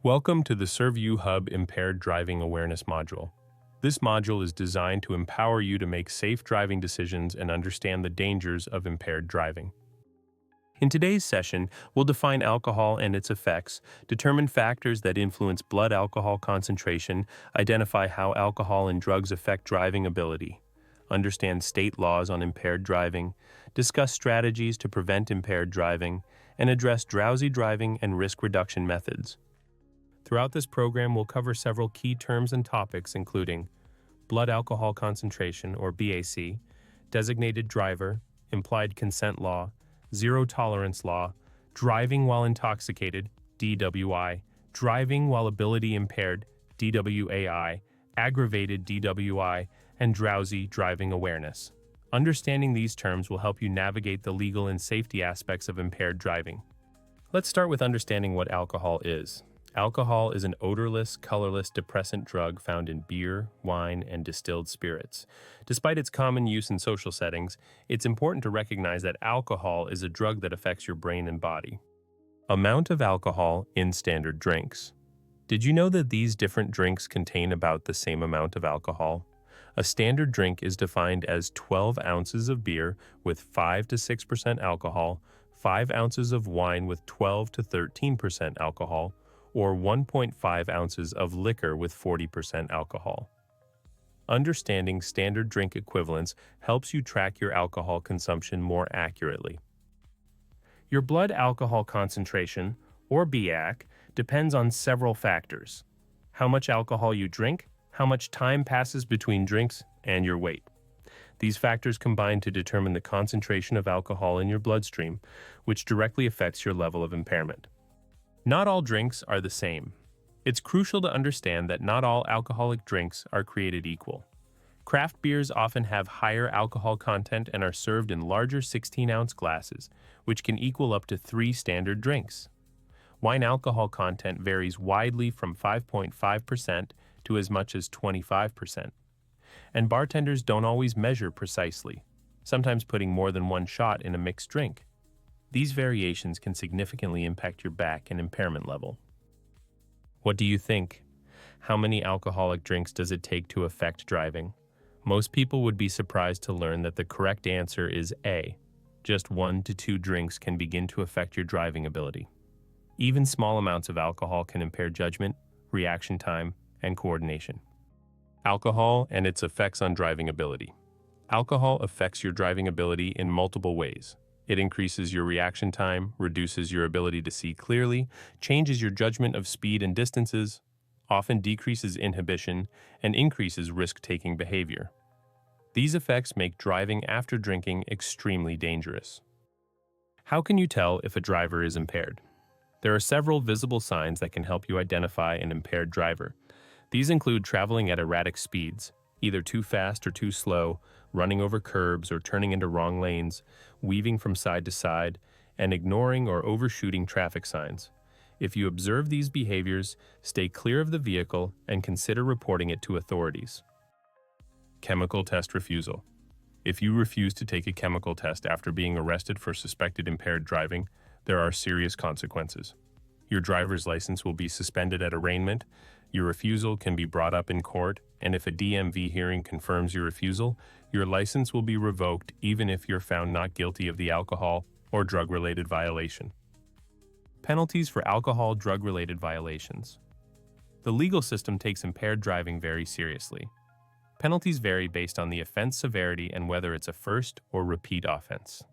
Welcome to the Serv-Uhub Impaired Driving Awareness module. This module is designed to empower you to make safe driving decisions and understand the dangers of impaired driving. In today's session, we'll define alcohol and its effects, determine factors that influence blood alcohol concentration, identify how alcohol and drugs affect driving ability, understand state laws on impaired driving, discuss strategies to prevent impaired driving, and address drowsy driving and risk reduction methods. Throughout this program, we'll cover several key terms and topics including blood alcohol concentration, or BAC, designated driver, implied consent law, zero tolerance law, driving while intoxicated, DWI, driving while ability impaired, DWAI, aggravated DWI, and drowsy driving awareness. Understanding these terms will help you navigate the legal and safety aspects of impaired driving. Let's start with understanding what alcohol is. Alcohol is an odorless, colorless depressant drug found in beer, wine, and distilled spirits. Despite its common use in social settings, it's important to recognize that alcohol is a drug that affects your brain and body. Amount of alcohol in standard drinks. Did you know that these different drinks contain about the same amount of alcohol? A standard drink is defined as 12 ounces of beer with 5 to 6% alcohol, 5 ounces of wine with 12 to 13% alcohol, or 1.5 ounces of liquor with 40% alcohol. Understanding standard drink equivalents helps you track your alcohol consumption more accurately. Your blood alcohol concentration, or BAC, depends on several factors: how much alcohol you drink, how much time passes between drinks, and your weight. These factors combine to determine the concentration of alcohol in your bloodstream, which directly affects your level of impairment. Not all drinks are the same. It's crucial to understand that not all alcoholic drinks are created equal. Craft beers often have higher alcohol content and are served in larger 16-ounce glasses, which can equal up to 3 standard drinks. Wine alcohol content varies widely from 5.5% to as much as 25%. And bartenders don't always measure precisely, sometimes putting more than one shot in a mixed drink. These variations can significantly impact your BAC and impairment level. What do you think? How many alcoholic drinks does it take to affect driving? Most people would be surprised to learn that the correct answer is A. Just 1 to 2 drinks can begin to affect your driving ability. Even small amounts of alcohol can impair judgment, reaction time, and coordination. Alcohol and its effects on driving ability. Alcohol affects your driving ability in multiple ways. It increases your reaction time, reduces your ability to see clearly, changes your judgment of speed and distances, often decreases inhibition, and increases risk-taking behavior. These effects make driving after drinking extremely dangerous. How can you tell if a driver is impaired? There are several visible signs that can help you identify an impaired driver. These include traveling at erratic speeds, either too fast or too slow, running over curbs or turning into wrong lanes, weaving from side to side, and ignoring or overshooting traffic signs. If you observe these behaviors, stay clear of the vehicle and consider reporting it to authorities. Chemical test refusal. If you refuse to take a chemical test after being arrested for suspected impaired driving, there are serious consequences. Your driver's license will be suspended at arraignment, your refusal can be brought up in court, and if a DMV hearing confirms your refusal, your license will be revoked even if you're found not guilty of the alcohol or drug-related violation. Penalties for alcohol drug-related violations. The legal system takes impaired driving very seriously. Penalties vary based on the offense severity and whether it's a first or repeat offense.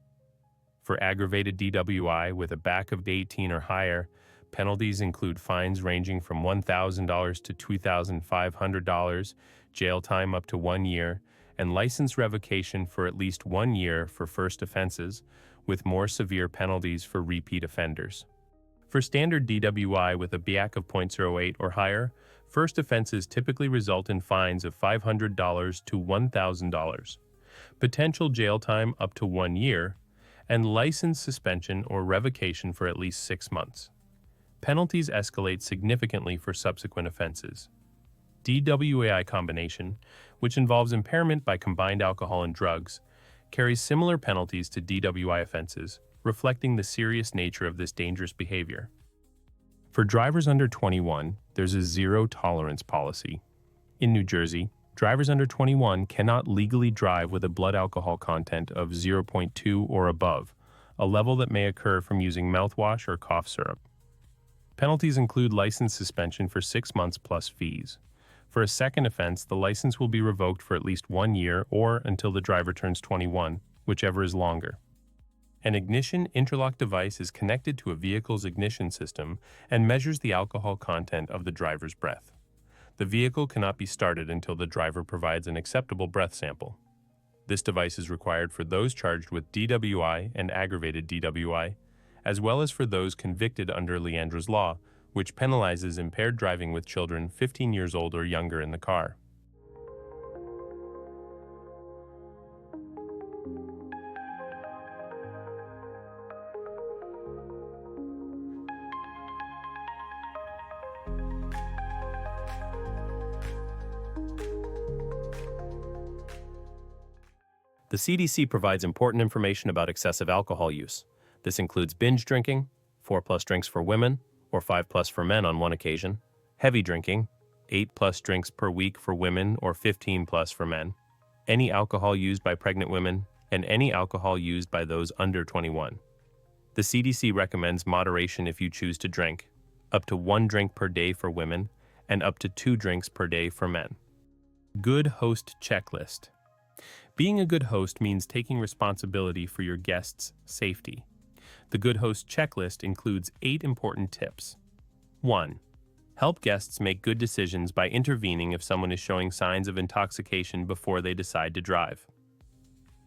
For aggravated DWI with a BAC of 18 or higher, penalties include fines ranging from $1,000 to $2,500, jail time up to 1 year, and license revocation for at least 1 year for first offenses, with more severe penalties for repeat offenders. For standard DWI with a BAC of .08 or higher, first offenses typically result in fines of $500 to $1,000, potential jail time up to 1 year, and license suspension or revocation for at least 6 months. Penalties escalate significantly for subsequent offenses. DWAI combination, which involves impairment by combined alcohol and drugs, carries similar penalties to DWI offenses, reflecting the serious nature of this dangerous behavior. For drivers under 21, there's a zero tolerance policy. In New Jersey, drivers under 21 cannot legally drive with a blood alcohol content of 0.2 or above, a level that may occur from using mouthwash or cough syrup. Penalties include license suspension for 6 months plus fees. For a second offense, the license will be revoked for at least 1 year or until the driver turns 21, whichever is longer. An ignition interlock device is connected to a vehicle's ignition system and measures the alcohol content of the driver's breath. The vehicle cannot be started until the driver provides an acceptable breath sample. This device is required for those charged with DWI and aggravated DWI, as well as for those convicted under Leandra's Law, which penalizes impaired driving with children 15 years old or younger in the car. The CDC provides important information about excessive alcohol use. This includes binge drinking, 4+ drinks for women, or 5+ for men on one occasion, heavy drinking, 8+ drinks per week for women or 15+ for men, any alcohol used by pregnant women, and any alcohol used by those under 21. The CDC recommends moderation if you choose to drink, up to 1 drink per day for women, and up to 2 drinks per day for men. Good host checklist. Being a good host means taking responsibility for your guests' safety. The Good Host checklist includes 8 important tips. 1. Help guests make good decisions by intervening if someone is showing signs of intoxication before they decide to drive.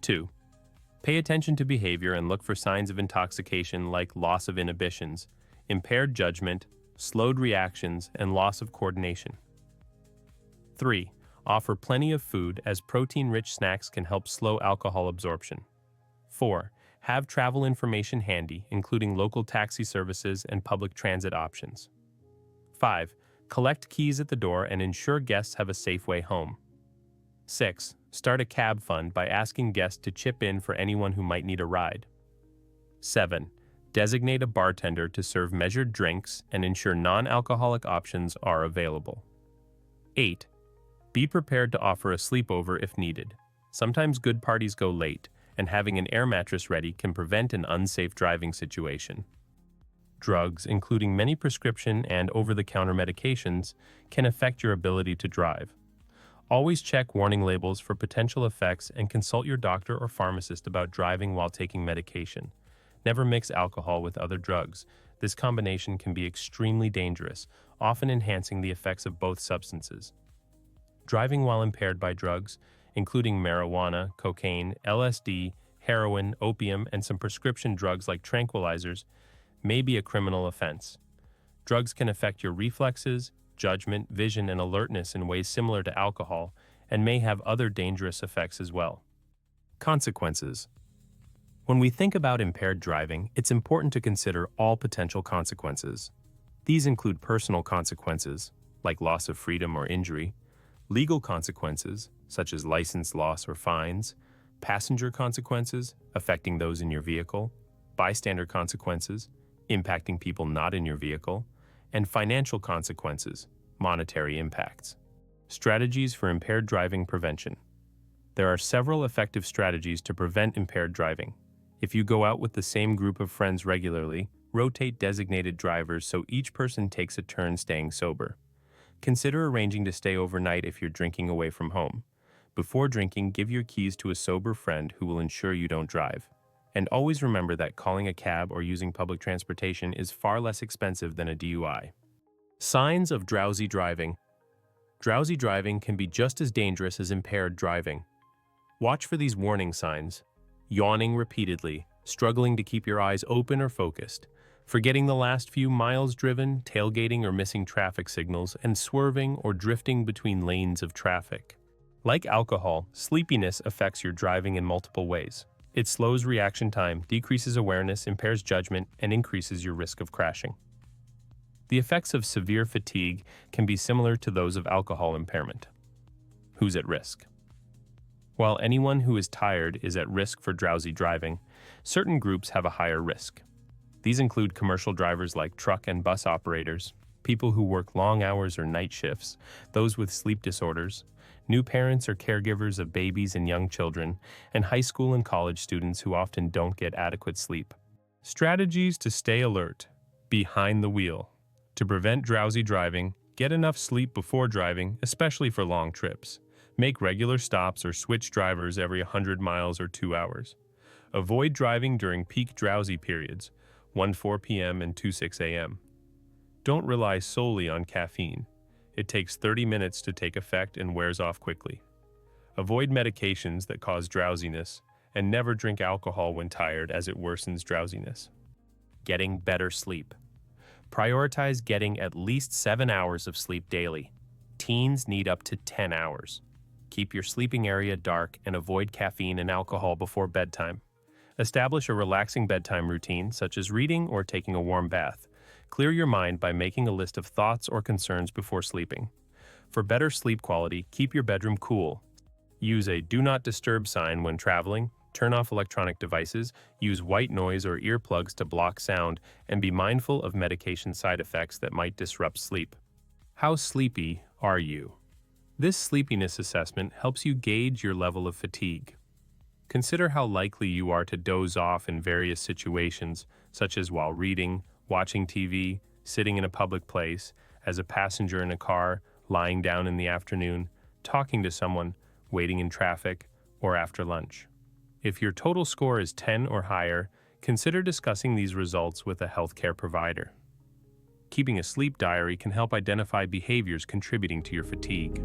2. Pay attention to behavior and look for signs of intoxication like loss of inhibitions, impaired judgment, slowed reactions, and loss of coordination. 3. Offer plenty of food, as protein-rich snacks can help slow alcohol absorption. 4. Have travel information handy, including local taxi services and public transit options. 5. Collect keys at the door and ensure guests have a safe way home. 6. Start a cab fund by asking guests to chip in for anyone who might need a ride. 7. Designate a bartender to serve measured drinks and ensure non-alcoholic options are available. 8. Be prepared to offer a sleepover if needed. Sometimes good parties go late, and having an air mattress ready can prevent an unsafe driving situation. Drugs, including many prescription and over-the-counter medications, can affect your ability to drive. Always check warning labels for potential effects and consult your doctor or pharmacist about driving while taking medication. Never mix alcohol with other drugs. This combination can be extremely dangerous, often enhancing the effects of both substances. Driving while impaired by drugs, including marijuana, cocaine, LSD, heroin, opium, and some prescription drugs like tranquilizers, may be a criminal offense. Drugs can affect your reflexes, judgment, vision, and alertness in ways similar to alcohol, and may have other dangerous effects as well. Consequences. When we think about impaired driving, it's important to consider all potential consequences. These include personal consequences, like loss of freedom or injury, legal consequences, such as license loss or fines, passenger consequences, affecting those in your vehicle, bystander consequences, impacting people not in your vehicle, and financial consequences, monetary impacts. Strategies for impaired driving prevention. There are several effective strategies to prevent impaired driving. If you go out with the same group of friends regularly, rotate designated drivers so each person takes a turn staying sober. Consider arranging to stay overnight if you're drinking away from home. Before drinking, give your keys to a sober friend who will ensure you don't drive. And always remember that calling a cab or using public transportation is far less expensive than a DUI. Signs of drowsy driving. Drowsy driving can be just as dangerous as impaired driving. Watch for these warning signs: yawning repeatedly, struggling to keep your eyes open or focused, forgetting the last few miles driven, tailgating or missing traffic signals, and swerving or drifting between lanes of traffic. Like alcohol, sleepiness affects your driving in multiple ways. It slows reaction time, decreases awareness, impairs judgment, and increases your risk of crashing. The effects of severe fatigue can be similar to those of alcohol impairment. Who's at risk? While anyone who is tired is at risk for drowsy driving, certain groups have a higher risk. These include commercial drivers like truck and bus operators, people who work long hours or night shifts, those with sleep disorders, new parents or caregivers of babies and young children, and high school and college students who often don't get adequate sleep. Strategies to stay alert. Behind the wheel. To prevent drowsy driving, get enough sleep before driving, especially for long trips. Make regular stops or switch drivers every 100 miles or 2 hours. Avoid driving during peak drowsy periods, 1:04 p.m. and 2:06 a.m. Don't rely solely on caffeine. It takes 30 minutes to take effect and wears off quickly. Avoid medications that cause drowsiness, and never drink alcohol when tired as it worsens drowsiness. Getting better sleep. Prioritize getting at least 7 hours of sleep daily. Teens need up to 10 hours. Keep your sleeping area dark and avoid caffeine and alcohol before bedtime. Establish a relaxing bedtime routine, such as reading or taking a warm bath. Clear your mind by making a list of thoughts or concerns before sleeping. For better sleep quality, keep your bedroom cool. Use a do not disturb sign when traveling, turn off electronic devices, use white noise or earplugs to block sound, and be mindful of medication side effects that might disrupt sleep. How sleepy are you? This sleepiness assessment helps you gauge your level of fatigue. Consider how likely you are to doze off in various situations, such as while reading, watching TV, sitting in a public place, as a passenger in a car, lying down in the afternoon, talking to someone, waiting in traffic, or after lunch. If your total score is 10 or higher, consider discussing these results with a healthcare provider. Keeping a sleep diary can help identify behaviors contributing to your fatigue.